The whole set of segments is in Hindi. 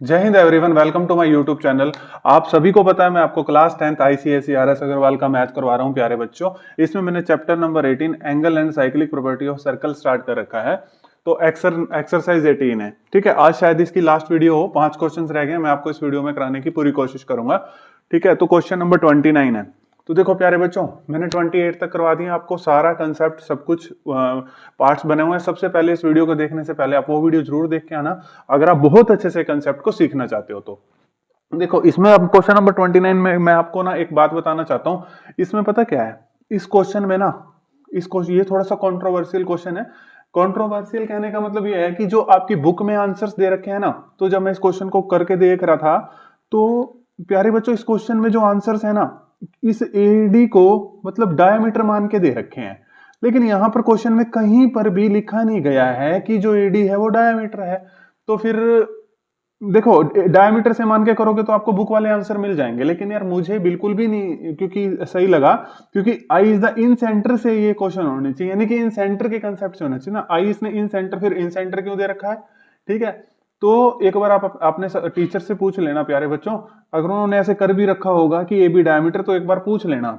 जय हिंद everyone, welcome to my YouTube channel. आप सभी को पता है मैं आपको class 10th ICSE RS Agarwal का मैथ करवा रहा हूं प्यारे बच्चों। इसमें मैंने chapter number 18 angle and cyclic property of circle start कर रखा है। तो एक्सरसाइज 18 है, ठीक है। आज शायद इसकी लास्ट वीडियो हो, 5 क्वेश्चन रह गए, मैं आपको इस वीडियो में कराने की पूरी कोशिश करूंगा, ठीक है। तो क्वेश्चन नंबर 29 है। तो देखो प्यारे बच्चों, मैंने 28 तक करवा दिया आपको, सारा कंसेप्ट सब कुछ पार्ट्स बने हुए हैं। सबसे पहले इस वीडियो को देखने से पहले आप वो वीडियो जरूर देख के आना अगर आप बहुत अच्छे से कंसेप्ट को सीखना चाहते हो तो। देखो इसमें अब क्वेश्चन नंबर 29 में मैं आपको ना एक बात बताना चाहता हूं। इसमें पता क्या है, इस क्वेश्चन में ना, इस क्वेश्चन ये थोड़ा सा कंट्रोवर्शियल क्वेश्चन है। कंट्रोवर्शियल कहने का मतलब ये है कि जो आपकी बुक में आंसर्स दे रखे हैं ना, तो जब मैं इस क्वेश्चन को करके देख रहा था तो प्यारे बच्चों इस क्वेश्चन में जो आंसर्स है ना, इस एडी को मतलब डायमीटर मान के दे रखे हैं। लेकिन यहां पर क्वेश्चन में कहीं पर भी लिखा नहीं गया है कि जो एडी है वो डायमीटर है। तो फिर देखो, डायमीटर से मान के करोगे तो आपको बुक वाले आंसर मिल जाएंगे, लेकिन यार मुझे बिल्कुल भी नहीं क्योंकि सही लगा, क्योंकि आई इज द इन सेंटर से ये क्वेश्चन होने चाहिए, यानी कि इन सेंटर के कंसेप्ट से होना चाहिए ना। आई इसने इन सेंटर, फिर इन सेंटर क्यों दे रखा है, ठीक है। तो एक बार आप अपने टीचर से पूछ लेना प्यारे बच्चों, अगर उन्होंने ऐसे कर भी रखा होगा कि ये भी डायमीटर, तो एक बार पूछ लेना।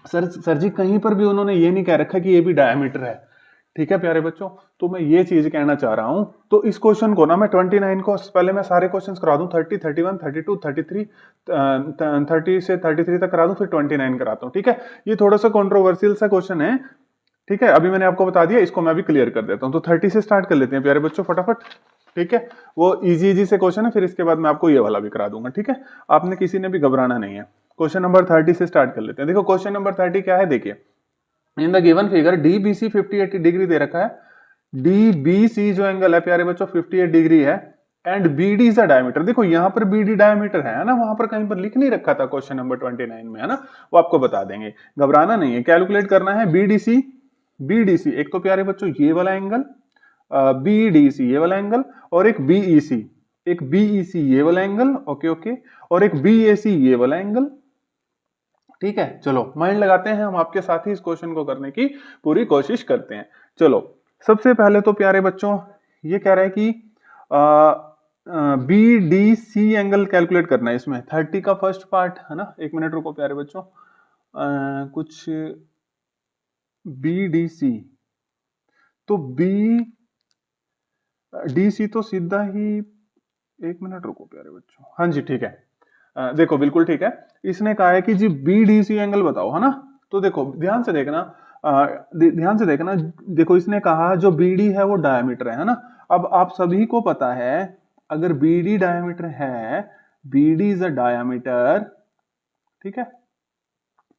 सर जी कहीं पर भी उन्होंने ये नहीं कह रखा कि ये भी डायमीटर है, ठीक है प्यारे बच्चों। तो मैं ये चीज कहना चाह रहा हूं। तो इस क्वेश्चन को ना मैं 29 को पहले मैं सारे क्वेश्चन करा दूं, 30, 31, 32, 33, 30 से 33 तक करा दूं, फिर 29 कराता हूं, ठीक है। ये थोड़ा सा कंट्रोवर्शियल सा क्वेश्चन है, ठीक है। अभी मैंने आपको बता दिया, इसको मैं भी क्लियर कर देता हूं। तो 30 से स्टार्ट कर लेते हैं प्यारे बच्चों फटाफट, ठीक है। वो इजी इजी से क्वेश्चन है, फिर इसके बाद मैं आपको ये वाला भी करा दूंगा, ठीक है। आपने किसी ने भी घबराना नहीं है। क्वेश्चन नंबर 30 से स्टार्ट कर लेते हैं। देखो क्वेश्चन नंबर 30 क्या है, देखिए। In the given figure DBC 58 degree दे रखा है। डीबीसी जो एंगल है प्यारे बच्चों 58 डिग्री है, and BD is the diameter. देखो यहां पर बीडी डायमीटर है ना, वहां पर कहीं पर लिख नहीं रखा था क्वेश्चन नंबर 29 में, है ना। वो आपको बता देंगे, घबराना नहीं है। कैलकुलेट करना है बीडीसी। बीडीसी एक तो प्यारे बच्चों ये वाला एंगल, बीडीसी ये वाला एंगल, और एक बीईसी, एक बीईसी ये वाला एंगल, ओके ओके, और एक बीएसी ये वाला एंगल, ठीक है। चलो माइंड लगाते हैं हम आपके साथ ही इस क्वेश्चन को करने की पूरी कोशिश करते हैं। चलो सबसे पहले तो प्यारे बच्चों ये कह रहा है कि B D C angle calculate करना है। इसमें 30 का फर्स्ट पार्ट है ना, एक मिनट रुको प्यारे बच्चों, कुछ बी डी सी, तो बी डी सी तो सीधा ही, एक मिनट रुको प्यारे बच्चों, हाँ जी ठीक है। देखो बिल्कुल ठीक है। इसने कहा है कि जी बीडीसी एंगल बताओ, है ना। तो देखो ध्यान से देखना, ध्यान से देखना। देखो इसने कहा जो बीडी है वो डायमीटर है ना। अब आप सभी को पता है, अगर बीडी डायमीटर है, बीडी इज अ डायमीटर, ठीक है।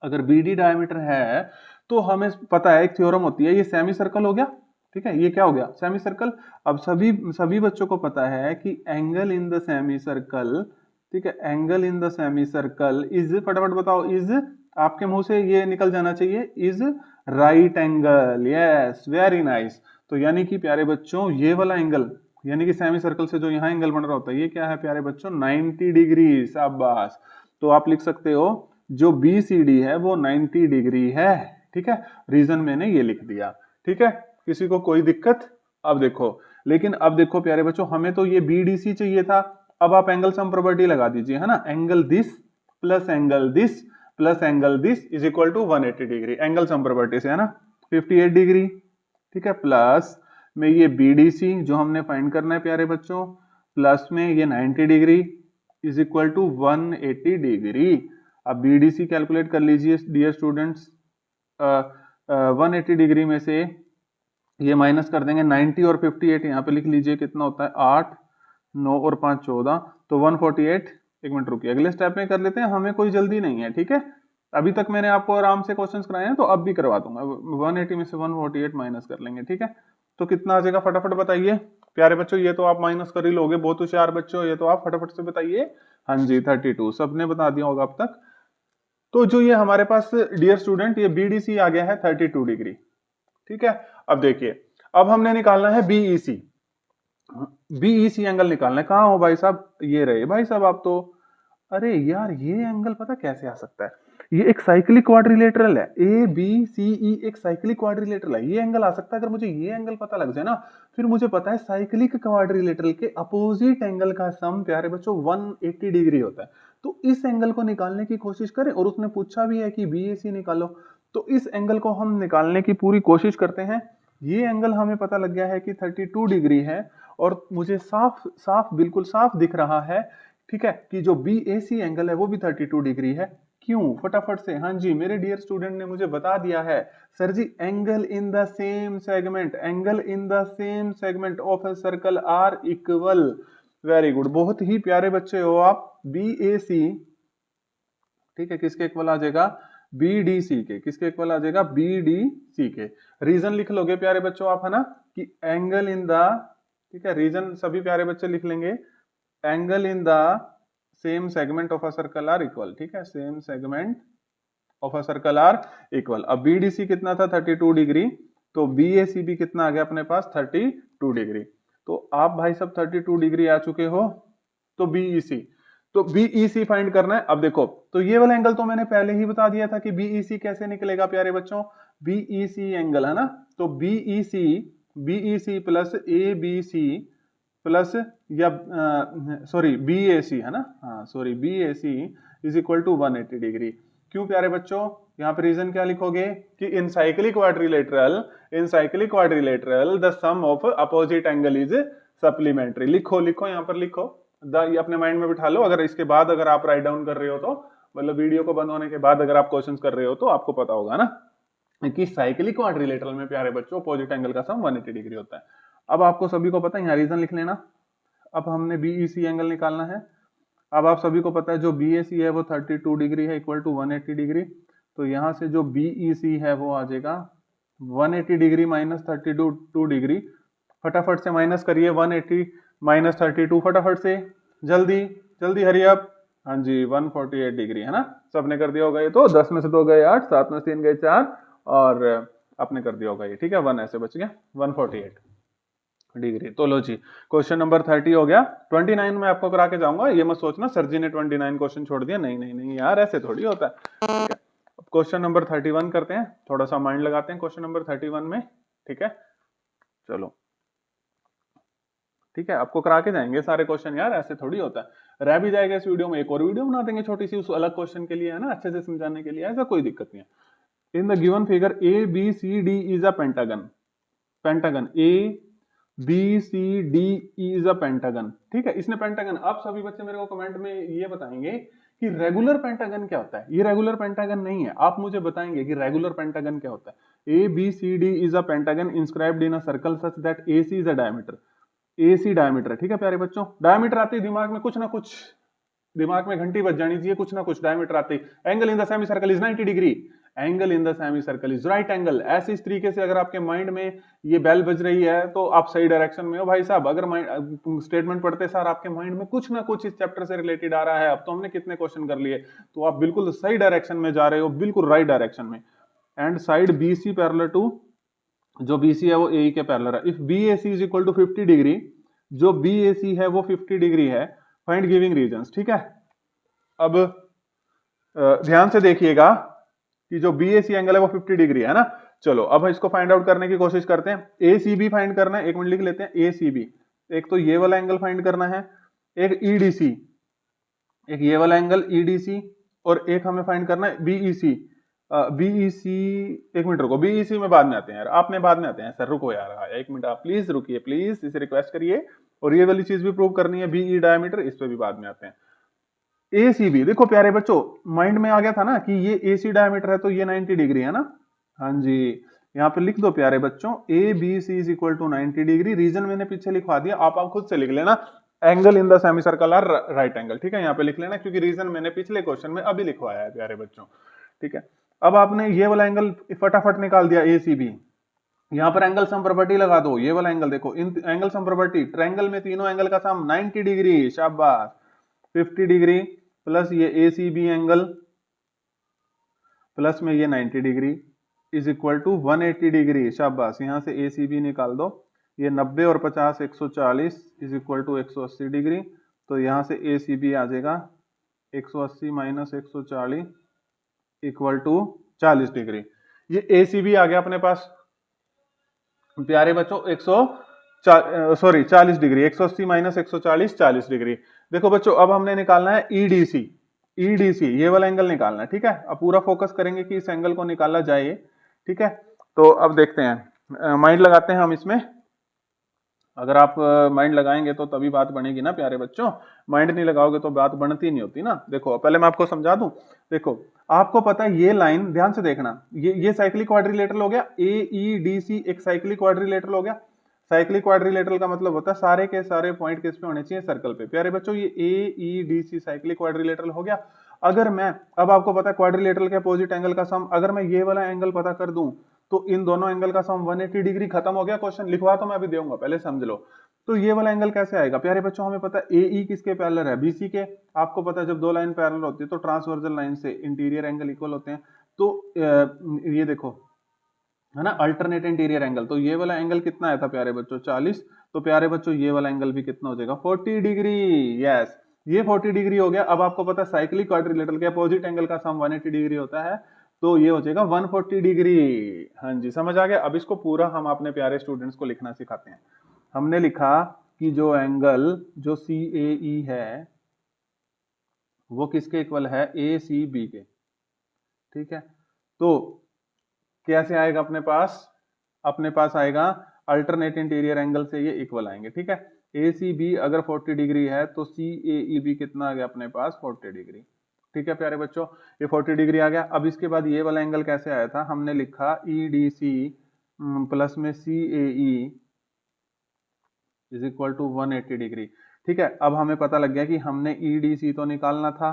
अगर बीडी डायमीटर है तो हमें पता है, एक थ्योरम होती है, ये सेमी सर्कल हो गया, ठीक है। ये क्या हो गया, सेमी सर्कल। अब सभी सभी बच्चों को पता है कि angle in the semi circle, ठीक है, angle in the semi circle is, फटाफट बताओ, इज, आपके मुंह से ये निकल जाना चाहिए, is right angle. Yes very nice. तो यानी कि प्यारे बच्चों ये वाला एंगल, यानी कि सेमी सर्कल से जो यहाँ एंगल बन रहा होता है, ये क्या है प्यारे बच्चों, 90 डिग्री। शाबाश। तो आप लिख सकते हो जो बी सी डी है वो 90 डिग्री है, ठीक है। रीजन मैंने ये लिख दिया, ठीक है। किसी को कोई दिक्कत। अब देखो, लेकिन अब देखो प्यारे बच्चों, हमें तो ये बीडीसी चाहिए था। अब आप एंगल सम प्रॉपर्टी लगा दीजिए, है ना। Angle this plus angle this plus angle this is equal to 180 degree, angle sum property से, है ना। 58 डिग्री, ठीक है, प्लस में ये बीडीसी जो हमने फाइंड करना है प्यारे बच्चों, प्लस में ये 90 degree is equal to 180 degree. अब बीडीसी कैलकुलेट कर लीजिए डियर स्टूडेंट्स। 180 डिग्री में से ये माइनस कर देंगे 90 और 58, यहाँ पे लिख लीजिए कितना होता है, 8, 9 और 5 14, तो 148। एक मिनट रुकिए, अगले स्टेप में कर लेते हैं, हमें कोई जल्दी नहीं है, ठीक है। अभी तक मैंने आपको आराम से क्वेश्चंस कराए हैं, तो अब भी करवा दूंगा। 180 में से 148 माइनस कर लेंगे, ठीक है। तो कितना आ जाएगा फटाफट बताइए प्यारे बच्चों, ये तो आप माइनस कर ही लोगे, बहुत होशियार बच्चों, ये तो आप फटाफट से बताइए। हाँ जी 32, सबने बता दिया होगा अब तक। तो जो ये हमारे पास डियर स्टूडेंट ये बीडीसी आ गया है 32 डिग्री, ठीक है। अब देखिए, अब हमने निकालना है बीईसी। बीईसी एंगल निकालना है, कहां हो भाई साहब, ये रहे भाई साहब आप तो। अरे यार ये एंगल पता कैसे आ सकता है, ये एक साइक्लिक क्वाड्रिलेटरल है, ए बी सी ई एक साइक्लिक क्वाड्रिलेटरल है। ये एंगल आ सकता है, अगर मुझे ये एंगल पता लग जाए ना, फिर मुझे पता है साइक्लिक क्वाड्रिलेटरल के अपोजिट एंगल का सम प्यारे बच्चों 180 डिग्री होता है। तो इस एंगल को निकालने की कोशिश करें, और उसने पूछा भी है कि BAC निकालो, तो इस एंगल को हम निकालने की पूरी कोशिश करते हैं। ये एंगल हमें पता लग गया है कि 32 डिग्री है, और मुझे साफ साफ बिल्कुल साफ दिख रहा है, ठीक है, कि जो BAC एंगल है वो भी 32 डिग्री है। क्यों? फटाफट से, हाँ जी, मेरे डियर स्टूडेंट ने मुझे बता दिया है, sir ji angle in the same segment, angle in the same segment of a circle are equal. Very good, बहुत ही प्यारे बच्चे हो आप। BAC, ठीक है, किसके इक्वल आ जाएगा? BDC के। किसके इक्वल आ जाएगा? BDC के। रीजन लिख लोगे प्यारे बच्चों आप, है ना, कि एंगल इन द, ठीक है, रीजन सभी प्यारे बच्चे लिख लेंगे, angle in the same segment of a circle are equal, ठीक है, same segment of a circle are equal. अब BDC कितना था? 32 डिग्री, तो BAC भी कितना आ गया अपने पास? 32 डिग्री। तो आप भाई सब 32 डिग्री आ चुके हो। तो BEC फाइंड करना है। अब देखो, तो ये वाला एंगल तो मैंने पहले ही बता दिया था कि BEC कैसे निकलेगा प्यारे बच्चों। BEC एंगल, है ना, तो BEC प्लस ABC प्लस, या सॉरी BAC, है ना, हाँ sorry BAC is equal to 180 degree. क्यों प्यारे बच्चों? यहाँ पे रीजन क्या लिखोगे कि in cyclic quadrilateral the sum of opposite angle is supplementary. लिखो लिखो, यहाँ पर लिखो, ये अपने माइंड में बिठा लो। अगर इसके बाद अगर आप राइट डाउन कर रहे हो तो, मतलब वीडियो को बंद होने के बाद अगर आप क्वेश्चंस कर रहे हो तो आपको पता होगा ना कि साइक्लिक क्वाड्रिलेटरल में प्यारे बच्चों अपोजिट एंगल का सम 180 डिग्री होता है। अब आपको सभी को पता है, यहाँ रीजन लिख लेना। अब हमने BEC एंगल निकालना है। अब आप सभी को पता है जो BAC है वो 32 डिग्री है, इक्वल टू 180 डिग्री। तो यहां से जो BEC है वो आ जाएगा 180 डिग्री माइनस 32 डिग्री। फटाफट से माइनस करिए, 180 माइनस 32, फटाफट से, जल्दी जल्दी, हरी अप। हाँ जी, 148 डिग्री, है ना। सबने कर दिया होगा ये, तो 10 में से 2 गए 8, 7 में से 3 गए 4, और आपने कर दिया होगा ये, ठीक है, 1 ऐसे बच गया, 148 डिग्री। तो लो जी, क्वेश्चन नंबर 30 हो गया। 29 में आपको करा के जाऊंगा, ये मत सोचना सर जी ने 29 क्वेश्चन छोड़ दिया, नहीं नहीं नहीं यार, ऐसे थोड़ी होता है, ठीक है। अब क्वेश्चन नंबर 31 करते हैं, थोड़ा सा माइंड लगाते हैं क्वेश्चन नंबर 31 में, ठीक है, चलो, ठीक है, आपको करा के जाएंगे सारे क्वेश्चन यार, ऐसे थोड़ी होता है। रह भी जाएगा इस वीडियो में, एक और वीडियो बना देंगे छोटी सी उस अलग क्वेश्चन के लिए, है ना, अच्छे से समझाने के लिए, ऐसा कोई दिक्कत नहीं है। In the given figure ABCD is a pentagon, pentagon ABCD is a pentagon, ठीक है, इसने पेंटागन। आप सभी बच्चे मेरे को कमेंट में ये बताएंगे कि रेगुलर पेंटागन क्या होता है। ये रेगुलर पेंटागन नहीं है, आप मुझे बताएंगे कि रेगुलर पेंटागन क्या होता है। ABCD is a pentagon inscribed in a circle such that AC is a diameter. AC diameter, ठीक है प्यारे बच्चों, डायमीटर आते ही दिमाग में कुछ ना कुछ, दिमाग में घंटी बज जानी चाहिए, कुछ ना कुछ डायमीटर आते ही। Angle in the semi circle is 90 degree, angle in the semi circle is right angle. ऐसे इस तरीके से अगर आपके माइंड में ये बेल बज रही है तो आप सही डायरेक्शन में हो भाई साहब। अगर स्टेटमेंट पढ़ते सार आपके माइंड में कुछ ना कुछ इस चैप्टर से रिलेटेड आ रहा है, अब तो हमने कितने क्वेश्चन कर लिए, तो आप बिल्कुल सही डायरेक्शन में जा रहे हो, बिल्कुल राइट डायरेक्शन में। And side BC parallel to, जो BC है वो AE के पैरेलल है। If BAC is equal to 50 degree, जो BAC है वो 50 डिग्री है, फाइंड गिविंग रीजंस, ठीक है। अब ध्यान से देखिएगा कि जो BAC एंगल है वो 50 डिग्री है ना। चलो अब इसको फाइंड आउट करने की कोशिश करते हैं। ACB फाइंड करना है, एक मिनट लिख लेते हैं ACB। एक तो ये वाला एंगल फाइंड करना है, एक EDC, एक ये वाला एंगल EDC, और एक हमें फाइंड करना है BEC। BEC, एक मिनट रुको, BEC में बाद में आते हैं यार, आप में बाद में आते हैं सर, रुको यार, एक मिनट आप प्लीज रुकिए, प्लीज इसे रिक्वेस्ट करिए। और ये वाली चीज भी प्रूव करनी है, BE डायमीटर, इस पे भी बाद में आते हैं। ACB देखो प्यारे बच्चों, माइंड में आ गया था ना कि ये AC डायमीटर है तो ये 90 डिग्री है ना। हाँ जी, यहाँ पे लिख दो प्यारे बच्चों, ABC is equal to 90 degree. Reason मैंने पीछे लिखवा दिया, आप खुद से लिख लेना, angle in the semi circle are right angle, ठीक है, यहाँ पे लिख लेना, क्योंकि रीजन मैंने पिछले क्वेश्चन में अभी लिखवाया है प्यारे बच्चों, ठीक है। अब आपने ये वाला एंगल फटाफट निकाल दिया ACB, यहाँ पर एंगल सम प्रॉपर्टी लगा दो। ये वाला एंगल देखो, in angle sum property, triangle में तीनों एंगल का सम 90 डिग्री, शाबाश। 50 डिग्री प्लस ये ACB एंगल प्लस में ये 90 degree is equal to 180 degree, शाबाश। यहां से ACB निकाल दो, ये 90 और 50 140 इज इक्वल टू 180 डिग्री। तो यहां से ACB आ जाएगा 180 माइनस 140 इक्वल टू 40 डिग्री। ये ACB आ गया अपने पास प्यारे बच्चों 40 डिग्री, 180 माइनस 140 40 डिग्री। देखो बच्चों अब हमने निकालना है EDC। EDC ये वाला एंगल निकालना है, ठीक है। अब पूरा फोकस करेंगे कि इस एंगल को निकाला जाए, ठीक है। तो अब देखते हैं, माइंड लगाते हैं हम इसमें। अगर आप माइंड लगाएंगे तो तभी बात बनेगी ना प्यारे बच्चों, माइंड नहीं लगाओगे तो बात बनती नहीं होती ना। देखो पहले मैं आपको समझा दूं। देखो आपको पता है ये लाइन, ध्यान से देखना, ये साइक्लिक क्वाड्रिलेटरल हो गया, AEDC एक साइक्लिक क्वाड्रिलेटरल हो गया। साइक्लिक क्वाड्रिलेटरल का मतलब होता है सारे के सारे पॉइंट किस पे होने चाहिए, सर्कल पे। प्यारे बच्चों ये AEDC साइक्लिक क्वाड्रिलेटरल हो गया। अगर मैं, अब आपको पता है क्वाड्रिलेटरल के अपोजिट एंगल का सम, अगर मैं ये वाला एंगल पता कर दूं तो इन दोनों एंगल का सम 180 डिग्री। खत्म हो गया क्वेश्चन, लिखवा तो मैं अभी दूंगा, पहले समझ लो। तो ये वाला एंगल कैसे आएगा प्यारे बच्चों, हमें पता है AE किसके पैरेलल है, BC के। आपको पता है जब दो लाइन पैरेलल होती है तो ट्रांसवर्सल लाइन से इंटीरियर एंगल इक्वल होते हैं। तो ये देखो है ना, अल्टरनेट इंटीरियर एंगल। तो ये वाला एंगल कितना आया था प्यारे बच्चों, 40। तो प्यारे बच्चों ये वाला एंगल भी कितना हो जाएगा, 40 डिग्री। यस, ये 40 डिग्री हो गया। अब आपको पता है साइक्लिक क्वाड्रिलेटरल के अपोजिट एंगल का सम 180 डिग्री होता है, तो ये हो जाएगा 140 डिग्री। हाँ जी, समझ आ गया। अब इसको पूरा हम अपने प्यारे स्टूडेंट्स को लिखना सिखाते हैं। हमने लिखा कि जो एंगल जो CAE है वो किसके इक्वल है, ACB के, ठीक है। तो कैसे आएगा अपने पास आएगा अल्टरनेट इंटीरियर एंगल से ये इक्वल आएंगे, ठीक है। ACB अगर 40 डिग्री है तो CAEB कितना आ गया अपने पास, 40 डिग्री, ठीक है प्यारे बच्चों। ये 40 डिग्री आ गया। अब इसके बाद ये वाला एंगल कैसे आया था, हमने लिखा EDC प्लस में CAE is equal to 180 degree, ठीक है। अब हमें पता लग गया कि हमने EDC तो निकालना था,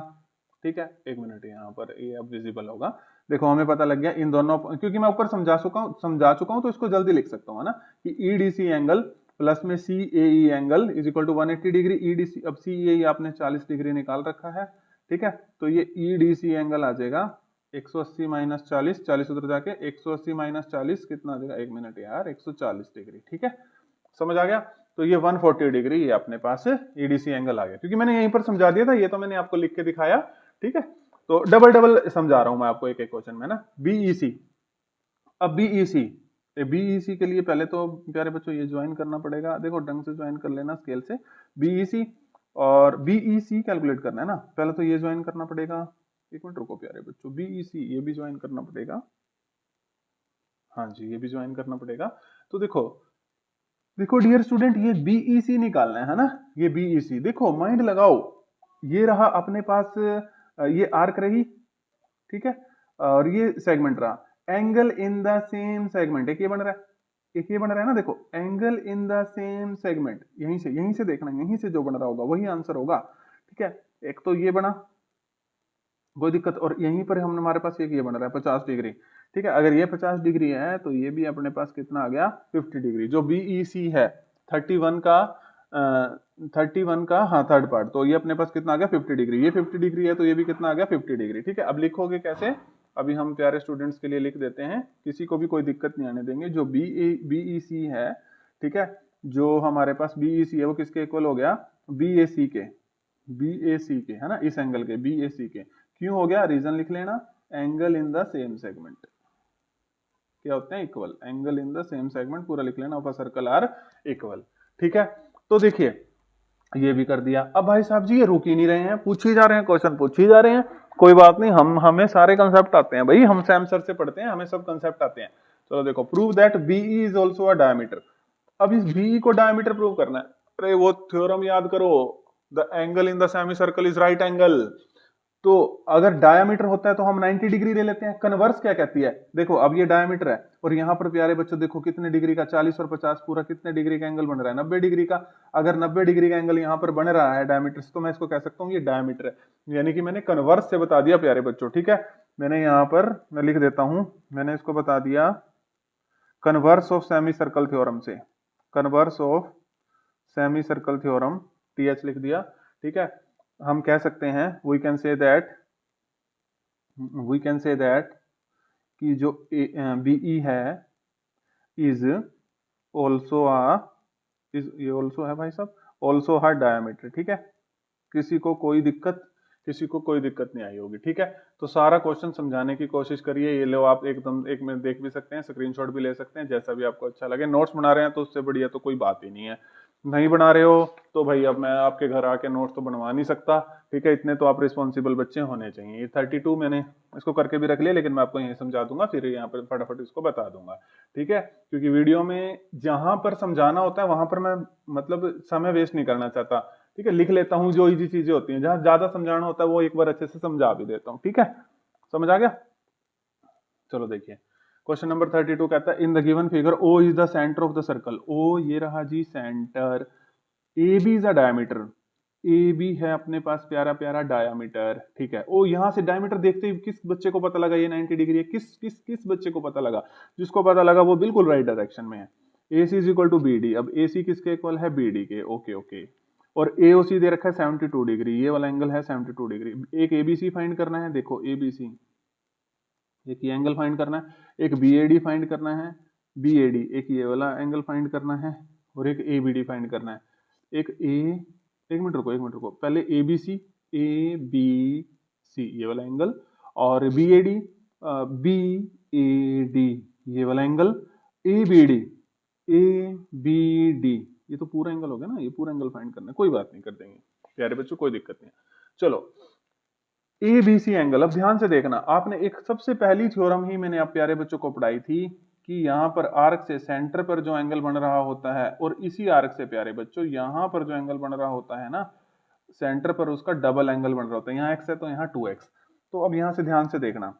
ठीक है। एक मिनट, यहाँ पर ये अब विजिबल होगा। देखो हमें पता लग गया इन दोनों, क्योंकि मैं ऊपर समझा चुका हूं तो इसको जल्दी लिख सकता हूँ, है ना, कि EDC एंगल प्लस में CAE angle is equal to 180 degree. EDC, अब CAE आपने 40 डिग्री निकाल रखा है, ठीक है। तो ये EDC एंगल आ जाएगा 180 माइनस 40, 40 उधर जाके 180 माइनस 40 कितना आ जाएगा, एक मिनट यार, 140 डिग्री, ठीक है। समझ आ गया। तो ये 140 डिग्री ये अपने पास EDC एंगल आ गया, क्योंकि मैंने यहीं पर समझा दिया था, ये तो मैंने आपको लिख के दिखाया, ठीक है। तो डबल डबल समझा रहा हूं मैं आपको एक एक क्वेश्चन में ना। BEC, अब BEC के लिए पहले तो प्यारे बच्चों ये ज्वाइन करना पड़ेगा। देखो ढंग से ज्वाइन कर लेना स्केल से, BEC और BEC कैलकुलेट करना है ना, पहले तो ये ज्वाइन करना पड़ेगा। एक मिनट रुको प्यारे बच्चों, BEC ये भी ज्वाइन करना पड़ेगा, हाँ जी ये भी ज्वाइन करना पड़ेगा। तो देखो देखो डियर स्टूडेंट, ये BEC निकालना है ना, ये BEC देखो माइंड लगाओ। ये रहा अपने पास, ये आर्क रही, ठीक है, और ये सेगमेंट रहा। Angle in the same segment, एक ये बन रहा है, एक ये बन रहा है ना। देखो angle in the same segment, यहीं से देखना, यहीं से जो बन रहा होगा वही आंसर होगा, ठीक है। एक तो ये बना, कोई दिक्कत, और यहीं पर हम हमारे पास एक ये बन रहा है 50 डिग्री, ठीक है। अगर ये 50 डिग्री है तो ये भी अपने पास कितना आ गया, 50 डिग्री। जो BEC है 31 का 31 का, हाँ थर्ड पार्ट, तो ये अपने पास कितना आ गया 50 डिग्री। ये 50 डिग्री है तो ये भी कितना आ गया 50 डिग्री, ठीक है। अब लिखोगे कैसे, अभी हम प्यारे स्टूडेंट्स के लिए लिख देते हैं, किसी को भी कोई दिक्कत नहीं आने देंगे। जो BEC है, ठीक है, जो हमारे पास BEC है वो किसके इक्वल हो गया, BAC के, BAC के, है ना, इस एंगल के BAC के। क्यों हो गया, रीजन लिख लेना, angle in the same segment क्या होते हैं, equal. Angle in the same segment पूरा लिख लेना, ऊपर सर्कल आर इक्वल, ठीक है। तो देखिए ये भी कर दिया। अब भाई साहब जी ये रुक ही नहीं रहे हैं, पूछ ही जा रहे हैं, क्वेश्चन पूछ ही जा रहे हैं। कोई बात नहीं, हमें सारे कंसेप्ट आते हैं भाई, हम सैम सर से पढ़ते हैं, हमें सब कंसेप्ट आते हैं। चलो देखो, prove that BE is also a diameter. अब इस BE को डायमीटर प्रूव करना है। अरे वो थ्योरम याद करो, the angle in the semi circle is right angle. तो अगर डायमीटर होता है तो हम 90 डिग्री ले लेते हैं। कन्वर्स क्या कहती है, देखो अब ये डायमीटर है और यहाँ पर प्यारे बच्चों देखो कितने डिग्री का, 40 और 50 पूरा कितने डिग्री का एंगल बन रहा है, 90 डिग्री का। अगर 90 डिग्री का एंगल यहाँ पर बन रहा है डायमीटर से, तो मैं इसको कह सकता हूँ ये डायमीटर है। यानी कि मैंने कन्वर्स से बता दिया प्यारे बच्चों, ठीक है। मैंने यहाँ पर, मैं लिख देता हूँ, मैंने इसको बता दिया converse of semi circle theorem से, converse of semi circle theorem, TH लिख दिया, ठीक है। हम कह सकते हैं, वी कैन से दैट कि जो BE है इज ऑल्सो ये ऑल्सो है भाई साहब, ऑल्सो हर डायमीटर, ठीक है। किसी को कोई दिक्कत, किसी को कोई दिक्कत नहीं आई होगी। ठीक है, तो सारा क्वेश्चन समझाने की कोशिश करिए। ये लो आप एकदम एक मिनट देख भी सकते हैं, स्क्रीनशॉट भी ले सकते हैं, जैसा भी आपको अच्छा लगे। नोट्स बना रहे हैं तो उससे बढ़िया तो कोई बात ही नहीं है। नहीं बना रहे हो तो भाई अब मैं आपके घर आके नोट्स तो बनवा नहीं सकता। ठीक है, इतने तो आप रिस्पॉन्सिबल बच्चे होने चाहिए। ये 32 मैंने इसको करके भी रख लिया, लेकिन मैं आपको यही समझा दूंगा, फिर यहाँ पर फटाफट इसको बता दूंगा। ठीक है, क्योंकि वीडियो में जहां पर समझाना होता है वहां पर मैं मतलब समय वेस्ट नहीं करना चाहता। ठीक है, लिख लेता हूँ जो इजी चीजें होती हैं, जहां ज्यादा समझाना होता है वो एक बार अच्छे से समझा भी देता हूँ। ठीक है, समझ आ गया। चलो देखिए, क्वेश्चन नंबर 32 कहता है in the given figure O is the centre of the circle. O ये रहा जी centre, A B is a diameter, A B है अपने पास प्यारा प्यारा डायमीटर। ठीक है, ओ यहां से डायमीटर देखते ही किस बच्चे को पता लगा ये 90 डिग्री है? किस किस किस बच्चे को पता लगा? जिसको पता लगा वो बिल्कुल राइट डायरेक्शन में है। A C is equal to B D. अब ए सी किसके इक्वल है? बी डी के। Okay okay. और ए ओ सी दे रखा है 72 डिग्री, ये वाला एंगल है 72 डिग्री। एक ए बी सी फाइंड करना है, देखो ए बी सी, एक ये एंगल फाइंड करना है, एक बी ए डी फाइंड करना है, बी ए डी, एक ये वाला एंगल फाइंड करना है, और एक ए बी डी फाइंड करना है। एक मिनट रुको, पहले ए बी सी, ए बी सी ये वाला एंगल, और B A D, B A D ये वाला angle, A B D, A B D, ये तो पूरा एंगल हो गया ना, ये पूरा एंगल फाइंड करना है। कोई बात नहीं, कर देंगे प्यारे बच्चों, कोई दिक्कत नहीं है। चलो ए बी सी एंगल, अब ध्यान से देखना, आपने एक सबसे पहली थ्योरम ही मैंने आप प्यारे बच्चों को पढ़ाई थी कि यहाँ पर आर्क से सेंटर पर जो एंगल बन रहा होता है, और इसी आर्क से प्यारे बच्चों यहाँ पर जो एंगल बन रहा होता है ना सेंटर पर, उसका डबल एंगल बन रहा होता है। यहाँ एक्स है तो यहाँ 2x। तो अब यहाँ से ध्यान से देखना,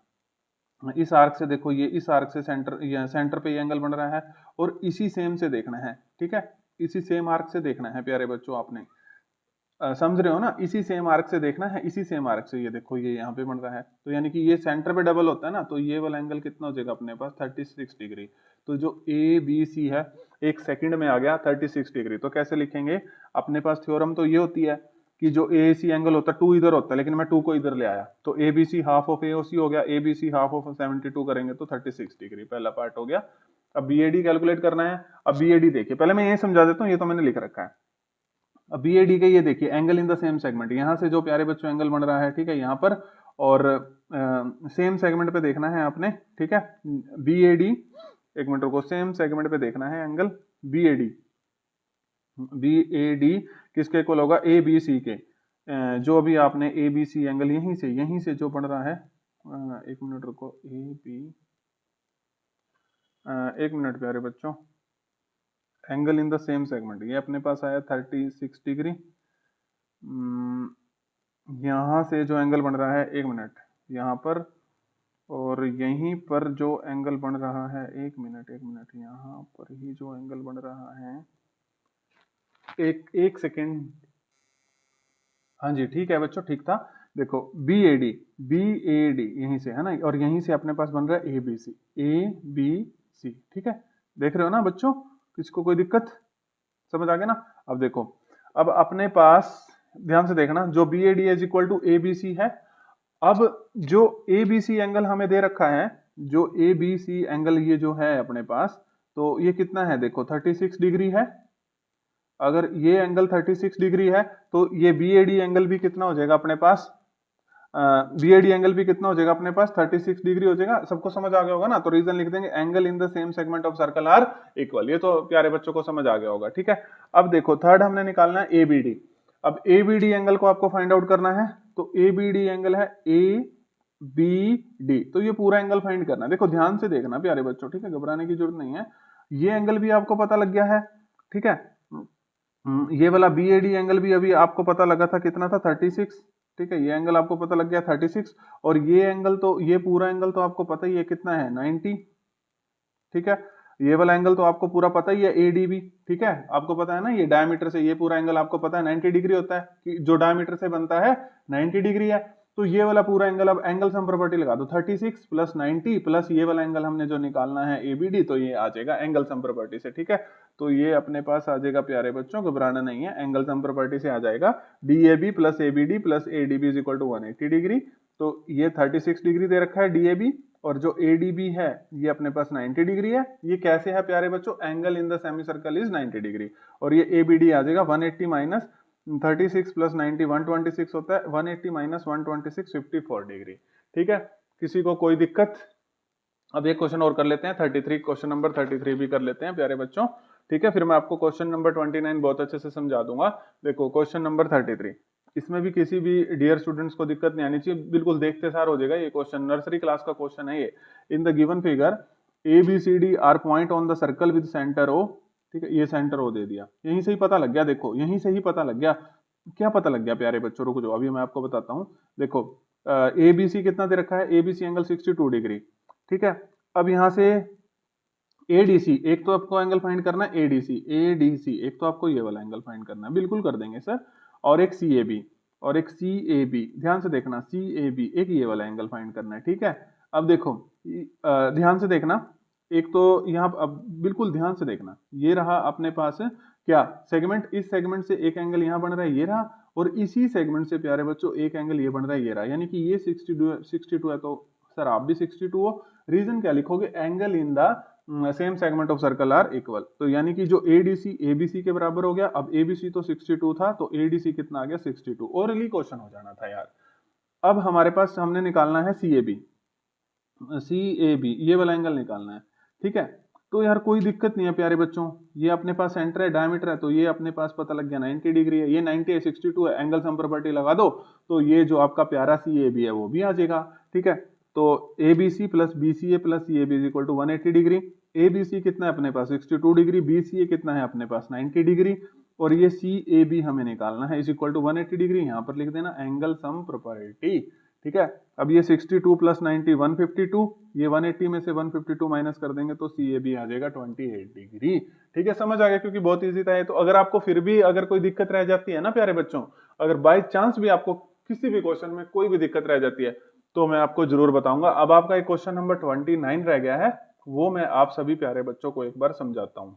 इस आर्क से देखो, ये इस आर्क से सेंटर पे ये एंगल बन रहा है, और इसी सेम से देखना है। ठीक है, इसी सेम आर्क से देखना है प्यारे बच्चों, आपने समझ रहे हो ना, इसी सेम आर्क से देखना है, इसी सेम आर्क से। ये देखो ये यहाँ पे बन रहा है, तो यानी कि ये सेंटर पे डबल होता है ना, तो ये वाला एंगल कितना हो जाएगा अपने पास? 36 डिग्री। तो जो ए बी सी है एक सेकंड में आ गया 36 डिग्री। तो कैसे लिखेंगे? अपने पास थ्योरम तो ये होती है कि जो ए सी एंगल होता है 2 इधर होता है, लेकिन मैं 2 को इधर ले आया, तो A B C half of A O C हो गया, A B C half of 72 करेंगे तो 36 डिग्री, पहला पार्ट हो गया। अब बी ए डी कैलकुलेट करना है। अब बी ए डी देखिए, पहले मैं ये समझा देता हूँ, ये तो मैंने लिख रखा है। अब बी ए डी के ये देखिए angle in the same segment, यहां से जो प्यारे बच्चों एंगल बन रहा है, ठीक है, यहाँ पर, और सेम सेगमेंट पे देखना है आपने। ठीक है, बी ए डी, एक मिनट को, सेम सेगमेंट पे देखना है angle B A D. B A D किसके इक्वल होगा? ए बी सी के। जो अभी आपने ए बी सी एंगल यहीं से जो बन रहा है, एक मिनट रुको, ए बी, एक मिनट प्यारे बच्चों, angle in the same segment ये अपने पास आया 36 डिग्री। यहाँ से जो एंगल बन रहा है, एक मिनट, यहाँ पर, और यहीं पर जो एंगल बन रहा है, एक मिनट यहाँ पर ही जो एंगल बन रहा है, एक सेकेंड, हाँ जी ठीक है बच्चों, ठीक था। देखो बी ए डी यहीं से है ना, और यहीं से अपने पास बन रहा है ए बी सी। ठीक है, देख रहे हो ना बच्चों, किसको कोई दिक्कत? समझ आ गया ना? अब देखो, अब अपने पास ध्यान से देखना, जो B A D is equal to A B C है। अब जो ए बी सी एंगल हमें दे रखा है, जो ए बी सी एंगल ये जो है अपने पास, तो ये कितना है? देखो 36 डिग्री है। अगर ये एंगल 36 डिग्री है तो ये बी ए डी एंगल भी कितना हो जाएगा अपने पास? बी ए डी एंगल भी कितना हो जाएगा अपने पास? 36 डिग्री हो जाएगा। सबको समझ आ गया होगा ना? तो रीजन लिख देंगे, angle in the same segment of circle are equal. ये तो प्यारे बच्चों को समझ आ गया होगा। ठीक है, अब देखो थर्ड हमने निकालना है ए बी डी। अब ए बी डी एंगल को आपको फाइंड आउट करना है, तो ए बी डी एंगल है ए बी डी, तो ये पूरा एंगल फाइंड करना है। देखो ध्यान से देखना प्यारे बच्चों, ठीक है, घबराने की जरूरत नहीं है। ये एंगल भी आपको पता लग गया है। ठीक है, ये वाला बी ए डी एंगल भी अभी आपको पता लगा था, कितना था? 36। ठीक है, ये एंगल आपको पता लग गया 36, और ये एंगल तो, ये पूरा एंगल तो आपको पता ही है कितना है? 90। ठीक है, ये वाला एंगल तो आपको पूरा पता ही है, ए डी बी। ठीक है, आपको पता है ना, ये डायमीटर से ये पूरा एंगल आपको पता है 90 डिग्री होता है, कि जो डायमीटर से बनता है 90 डिग्री है। तो ये वाला पूरा एंगल, अब एंगल सम प्रॉपर्टी लगा दो, 36 प्लस 90 प्लस ये वाला एंगल हमने जो निकालना है ए बी डी, तो ये आ जाएगा एंगल सम प्रॉपर्टी से। ठीक है, तो ये अपने पास आ जाएगा प्यारे बच्चों, घबराना नहीं है, एंगल सम प्रॉपर्टी से आ जाएगा D A B plus A B D plus A D B is equal to 180 degree. तो ये 36 डिग्री दे रखा है डी ए बी, और जो ए डी बी है ये अपने पास 90 डिग्री है। ये कैसे है प्यारे बच्चों? Angle in the semi circle is 90 degree, और ये ए बी डी आ जाएगा 180 माइनस 36 प्लस 90 126 होता है, 180 माइनस 126 54 डिग्री। ठीक है, किसी को कोई दिक्कत? अब एक क्वेश्चन और कर लेते हैं 33, क्वेश्चन नंबर 33 भी कर लेते हैं प्यारे बच्चों। ठीक है, फिर मैं आपको क्वेश्चन नंबर 29 बहुत अच्छे से समझा दूंगा। देखो क्वेश्चन नंबर 33, इसमें भी किसी भी डियर स्टूडेंट्स को दिक्कत नहीं आनी चाहिए, बिल्कुल देखते सार हो जाएगा ये क्वेश्चन, नर्सरी क्लास का क्वेश्चन है ये। In the given figure A B C D are point on the circle with centre O. ठीक है, ये सेंटर ओ दे दिया, यहीं से ही पता लग गया, देखो यहीं से ही पता लग गया। क्या पता लग गया प्यारे बच्चों? रुक जाओ, अभी मैं आपको बताता हूँ। देखो ए बी सी कितना दे रखा है, A B C angle 62 degree. ठीक है, अब यहां से एडीसी, एक तो आपको एंगल फाइंड करना है एडीसी, एडीसी एक तो आपको ये वाला एंगल फाइंड करना है, बिल्कुल कर देंगे सर। और एक सी ए बी, और एक सी ए बी, ध्यान से देखना, सी ए बी एक ये वाला एंगल फाइंड करना है। ठीक है, अब देखो ध्यान से देखना, एक तो यहाँ अब बिल्कुल ध्यान से देखना, ये रहा अपने पास क्या सेगमेंट, इस सेगमेंट से एक एंगल यहाँ बन रहा है, ये रहा, और इसी सेगमेंट से प्यारे बच्चों एक एंगल ये बन रहा है, ये रहा, यानी कि ये 62 है, तो सर आप भी 62 हो। रीजन क्या लिखोगे, angle in the same segment of circle are equal, तो यानी कि जो एडीसी एबीसी के बराबर हो गया। अब एबीसी तो 62 था, तो एडीसी कितना आ गया 62, ओरली क्वेश्चन हो जाना था यार। अब हमारे पास हमने निकालना है सीएबी, सीएबी ये वाला एंगल निकालना है। ठीक है, तो यार कोई दिक्कत नहीं है प्यारे बच्चों, ये अपने पास सेंटर है, डायमीटर है, तो ये अपने पास पता लग गया 90 डिग्री है, ये 90 है 62 है, एंगल सम प्रॉपर्टी लगा दो, तो ये जो आपका प्यारा सीएबी है वो भी आ जाएगा। ठीक है, तो ABC plus BCA plus CAB is equal to 180 degree. ABC कितना है अपने पास 62 डिग्री, बीसीए कितना है अपने पास 90 डिग्री, और ये सीएबी हमें निकालना है इज इक्वल टू 180 डिग्री, यहाँ पर लिख देना एंगल सम प्रॉपर्टी। ठीक है, अब ये 62 प्लस 90 152, ये 180 में से 152 माइनस कर देंगे तो सी ए बी आ जाएगा 28 डिग्री। ठीक है, समझ आ गया, क्योंकि बहुत इजी था ये। तो अगर आपको फिर भी अगर कोई दिक्कत रह जाती है ना प्यारे बच्चों, अगर बाय चांस भी आपको किसी भी क्वेश्चन में कोई भी दिक्कत रह जाती है तो मैं आपको जरूर बताऊंगा। अब आपका एक क्वेश्चन नंबर 29 रह गया है, वो मैं आप सभी प्यारे बच्चों को एक बार समझाता हूं।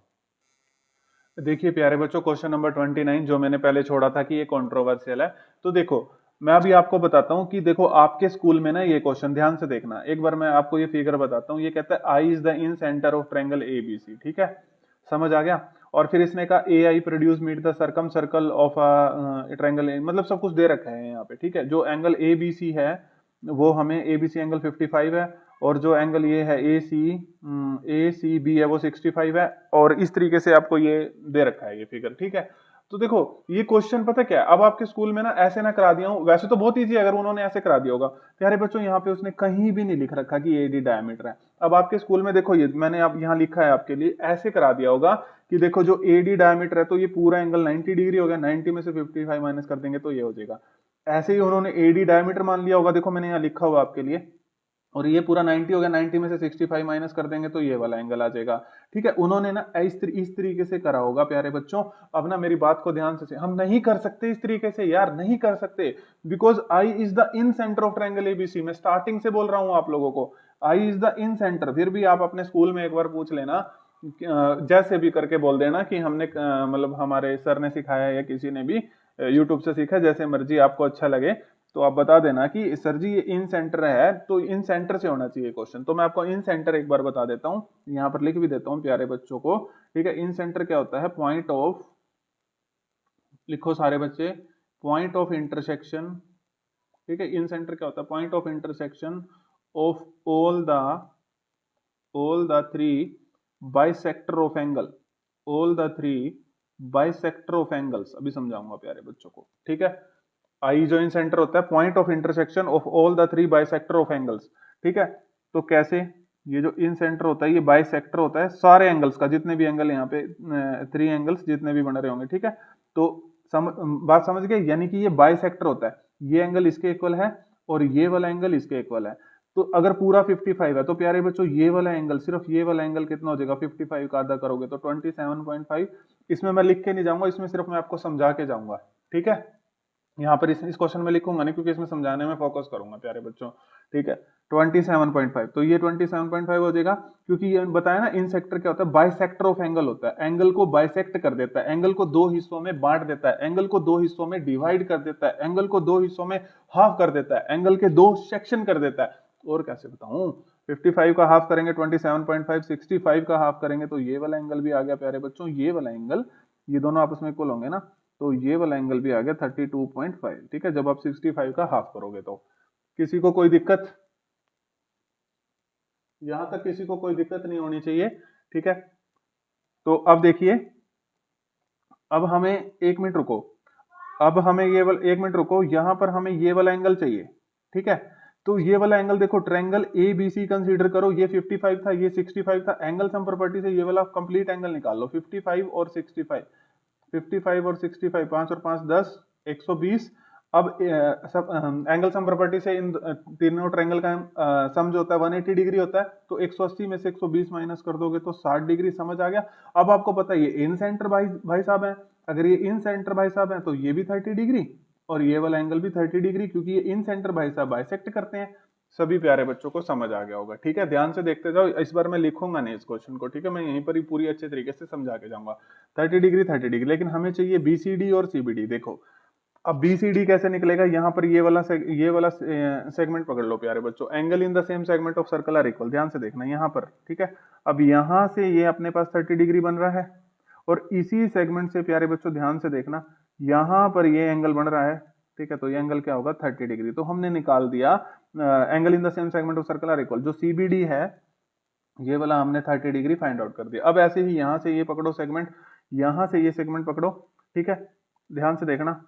देखिए प्यारे बच्चों, क्वेश्चन नंबर 29 जो मैंने पहले छोड़ा था कि ये कंट्रोवर्शियल है, तो देखो मैं अभी आपको बताता हूं कि देखो आपके स्कूल में ना ये क्वेश्चन ध्यान से देखना, एक बार मैं आपको ये फिगर बताता हूं। ये कहता है I is the incentre of triangle ABC. ठीक है, समझ आ गया। और फिर इसने कहा A I produce meet the circumcircle of triangle, मतलब सब कुछ दे रखा है यहाँ पे। ठीक है, जो एंगल ए बी सी है वो हमें एबीसी एंगल 55 है, और जो एंगल ये है ए सी बी है वो 65 है, और इस तरीके से आपको ये दे रखा है ये फिगर। ठीक है, तो देखो ये क्वेश्चन पता क्या है, अब आपके स्कूल में ना ऐसे ना करा दिया हूं, वैसे तो बहुत इजी है अगर उन्होंने ऐसे करा दिया होगा। प्यारे बच्चों यहाँ पे उसने कहीं भी नहीं लिख रखा कि एडी डायमीटर है। अब आपके स्कूल में देखो, ये मैंने आप यहाँ लिखा है आपके लिए, ऐसे करा दिया होगा कि देखो जो एडी डायमीटर है तो ये पूरा एंगल 90 डिग्री हो गया, 90 में से 55 माइनस कर देंगे तो ये हो जाएगा। ऐसे ही उन्होंने एडी डायमीटर मान लिया होगा, देखो मैंने यहाँ लिखा हुआ आपके लिए, और ये पूरा 90 हो गया, 90 में से 65 माइनस कर देंगे तो ये वाला एंगल आ जाएगा। ठीक है, उन्होंने ना इस तरीके से करा होगा प्यारे बच्चों। अब ना मेरी बात को ध्यान से, हम नहीं कर सकते इस तरीके से यार, नहीं कर सकते, because I is the incentre of triangle ABC. मैं स्टार्टिंग से बोल रहा हूं आप लोगों को, आई इज द इन सेंटर। फिर भी आप अपने स्कूल में एक बार पूछ लेना, जैसे भी करके बोल देना कि हमने मतलब हमारे सर ने सिखाया या किसी ने भी यूट्यूब से सीखा, जैसे मर्जी आपको अच्छा लगे, तो आप बता देना कि सर जी ये इन सेंटर है, तो इन सेंटर से होना चाहिए क्वेश्चन। तो मैं आपको इन सेंटर एक बार बता देता हूं, यहाँ पर लिख भी देता हूं प्यारे बच्चों को। ठीक है, इन सेंटर क्या होता है, पॉइंट ऑफ, लिखो सारे बच्चे, पॉइंट ऑफ इंटरसेक्शन। ठीक है, इन सेंटर क्या होता है, point of intersection of all the three bisector of angle, all the three bisector of angles. अभी समझाऊंगा प्यारे बच्चों को। ठीक है, आई जो इन सेंटर होता है point of intersection of all the three bisector of angles. ठीक है, तो कैसे, ये जो इन सेंटर होता है ये बाइसेक्टर होता है सारे एंगल्स का, जितने भी एंगल यहाँ पे 3 एंगल्स जितने भी बन रहे होंगे। ठीक है, तो बात समझ गए, यानी कि ये बाइसेक्टर होता है, ये एंगल इसके इक्वल है और ये वाला एंगल इसके इक्वल है। तो अगर पूरा 55 है तो प्यारे बच्चों ये वाला एंगल, सिर्फ ये वाला एंगल कितना हो जाएगा, 55 का आधा करोगे तो 27.5। इसमें मैं लिख के नहीं जाऊंगा, इसमें सिर्फ मैं आपको समझा के जाऊंगा। ठीक है, यहाँ पर इस क्वेश्चन में लिखूंगा नहीं, क्योंकि इसमें समझाने में फोकस करूंगा प्यारे बच्चों। ठीक है, 27.5, तो ये 27.5 हो जाएगा, क्योंकि ये बताया ना इन सेक्टर क्या होता है, बाइसेक्टर ऑफ एंगल होता है, एंगल को बाइसेक्ट कर देता है, एंगल को दो हिस्सों में बांट देता है, एंगल को दो हिस्सों में डिवाइड कर देता है, एंगल को दो हिस्सों में हाफ कर देता है, एंगल के दो सेक्शन कर देता है। और कैसे बताऊं, 55 का हाफ करेंगे 27.5, 65 का हाफ करेंगे तो ये वाला एंगल भी आ गया प्यारे बच्चों, ये वाला एंगल, ये दोनों आपस में इक्वल होंगे ना, तो ये वाला एंगल भी आ गया 32.5। ठीक है, जब आप 65 का हाफ करोगे तो किसी को कोई दिक्कत, यहां तक किसी को कोई दिक्कत नहीं होनी चाहिए। ठीक है, तो अब देखिए, अब हमें 1 मिनट रुको, अब हमें ये वाला 1 मिनट रुको, यहां पर हमें ये वाला एंगल चाहिए। ठीक है, तो ये वाला एंगल देखो, triangle A B C consider करो, ये 55 था, ये 65 था, एंगल सम प्रॉपर्टी से ये वाला कंप्लीट एंगल निकाल लो, 55 और 65, 55 और 65, 5 और 5 10, 120। अब सब एंगल सम प्रॉपर्टी से इन तीनों ट्रायंगल का सम जो होता है 180 डिग्री होता है, तो 180 में से 120 माइनस कर दोगे तो 60 डिग्री। समझ आ गया। अब आपको पता है ये इन सेंटर भाई साहब है, अगर ये इन सेंटर भाई साहब है तो ये भी 30 डिग्री और ये वाला एंगल भी 30 डिग्री, क्योंकि ये इन सेंटर भाई साहब बाइसेक्ट करते हैं। सभी प्यारे बच्चों को समझ आ गया होगा। ठीक है, ध्यान से देखते जाओ, इस बार मैं लिखूंगा नहीं इस क्वेश्चन को। ठीक है, मैं यहीं पर ही पूरी अच्छे तरीके से समझा के जाऊंगा। 30 डिग्री 30 डिग्री, लेकिन हमें चाहिए बीसीडी और सीबीडी। देखो अब बीसीडी कैसे निकलेगा, यहाँ पर ये वाला सेगमेंट पकड़ लो प्यारे बच्चों, angle in the same segment of circle are equal. ध्यान से देखना यहाँ पर। ठीक है, अब यहाँ से ये अपने पास 30 डिग्री बन रहा है और इसी सेगमेंट से प्यारे बच्चों ध्यान से देखना, यहाँ पर ये एंगल बन रहा है। ठीक है, तो ये एंगल क्या होगा 30 डिग्री। तो हमने निकाल दिया angle in the same segment of circle are equal. जो सीबीडी है ये वाला हमने 30 डिग्री फाइंड आउट कर दिया। अब ऐसे ही यहाँ से ये पकड़ो सेगमेंट, यहाँ से ये सेगमेंट पकड़ो। ठीक है, ध्यान से देखना।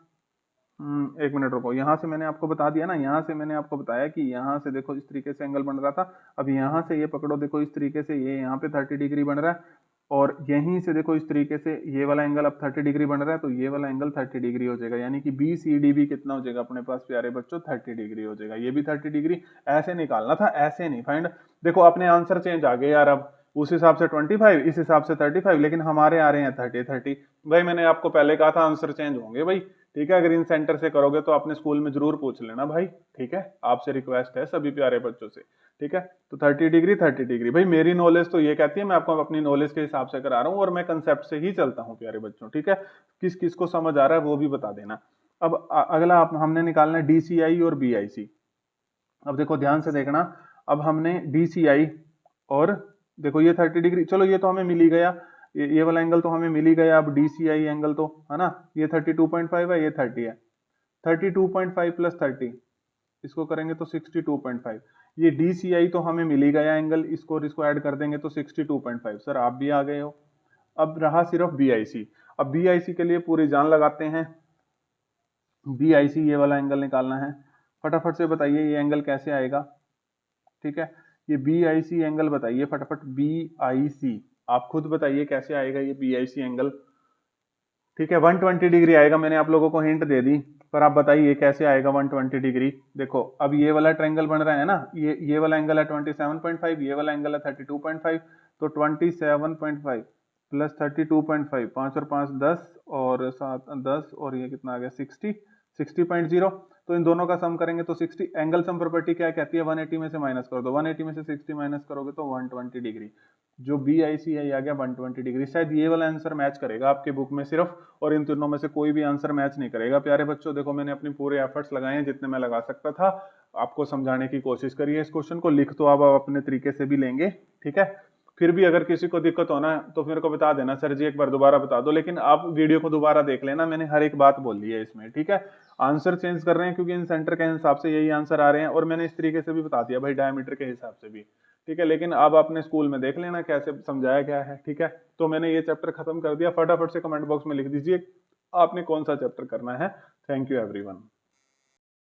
1 मिनट रुको, यहाँ से मैंने आपको बता दिया ना, यहाँ से मैंने आपको बताया कि यहाँ से देखो इस तरीके से एंगल बन रहा था। अब यहाँ से ये पकड़ो, देखो इस तरीके से ये यहाँ पे 30 डिग्री बन रहा है और यहीं से देखो इस तरीके से ये वाला एंगल अब 30 डिग्री बन रहा है, तो ये वाला एंगल 30 डिग्री हो जाएगा। यानी कि बी सी डी भी कितना हो जाएगा अपने पास प्यारे बच्चों 30 डिग्री हो जाएगा। ये भी 30 डिग्री। ऐसे निकालना था, ऐसे नहीं फाइंड। देखो अपने आंसर चेंज आ गए यार, अब उस हिसाब से 25, इस हिसाब से 35, लेकिन हमारे आ रहे हैं 30। भाई मैंने आपको पहले कहा था आंसर चेंज होंगे भाई। ठीक है, अगर इन सेंटर से करोगे तो अपने स्कूल में जरूर पूछ लेना भाई। ठीक है, आपसे रिक्वेस्ट है सभी प्यारे बच्चों से। ठीक है, तो 30 डिग्री 30 डिग्री। भाई मेरी नॉलेज तो ये कहती है, मैं आपको अपनी नॉलेज के हिसाब से करा रहा हूँ और मैं कंसेप्ट से ही चलता हूँ प्यारे बच्चों। ठीक है, किस किस को समझ आ रहा है वो भी बता देना। अब अगला हमने निकालना है डीसीआई और बीआईसी। अब देखो ध्यान से देखना, अब हमने डीसीआई और देखो ये 30 डिग्री, चलो ये तो हमें मिल ही गया, ये वाला एंगल तो हमें मिल ही गया। अब डीसीआई एंगल तो है ना, ये 32.5 है, ये 30 है। 32.5 प्लस 30 इसको करेंगे तो 62.5। ये डीसीआई तो हमें मिल ही गया एंगल, इसको और इसको ऐड कर देंगे तो 62.5। सर आप भी आ गए हो। अब रहा सिर्फ बीआईसी। अब बीआईसी के लिए पूरी जान लगाते हैं। बीआईसी ये वाला एंगल निकालना है। फटाफट से बताइए ये एंगल कैसे आएगा। ठीक है, ये बीआईसी एंगल बताइए फटाफट। बीआईसी आप खुद बताइए कैसे आएगा ये बीआईसी एंगल। ठीक है, 120 डिग्री आएगा। मैंने आप लोगों को हिंट दे दी, पर आप बताइए कैसे आएगा 120 डिग्री। देखो अब ये वाला ट्रायंगल बन रहा है ना, ये वाला एंगल है 27.5, ये वाला एंगल है 32.5, तो 27.5 प्लस 32.5, 5 और 5 10 और 7 10 और ये कितना आ गया 60.0। तो इन दोनों का सम करेंगे तो 60। एंगल सम प्रॉपर्टी क्या कहती है, 180 में से माइनस कर दो, 180 में से 60 माइनस करोगे तो 120 डिग्री। जो बी आई सी है आ गया 120 डिग्री। शायद ये वाला आंसर मैच करेगा आपके बुक में सिर्फ, और इन तीनों में से कोई भी आंसर मैच नहीं करेगा प्यारे बच्चों। देखो मैंने अपने पूरे एफर्ट्स लगाए हैं जितने मैं लगा सकता था, आपको समझाने की कोशिश करी है। इस क्वेश्चन को लिख तो आप अपने तरीके से भी लेंगे। ठीक है, फिर भी अगर किसी को दिक्कत हो ना तो मेरे को बता देना, सर जी एक बार दोबारा बता दो, लेकिन आप वीडियो को दोबारा देख लेना, मैंने हर एक बात बोली है इसमें। ठीक है, आंसर चेंज कर रहे हैं क्योंकि इन सेंटर के हिसाब से यही आंसर आ रहे हैं, और मैंने इस तरीके से भी बता दिया भाई डायमीटर के हिसाब से भी। ठीक है, लेकिन अब अपने स्कूल में देख लेना कैसे समझाया गया है। ठीक है, तो मैंने ये चैप्टर खत्म कर दिया। फटाफट से कमेंट बॉक्स में लिख दीजिए आपने कौन सा चैप्टर करना है। Thank you everyone.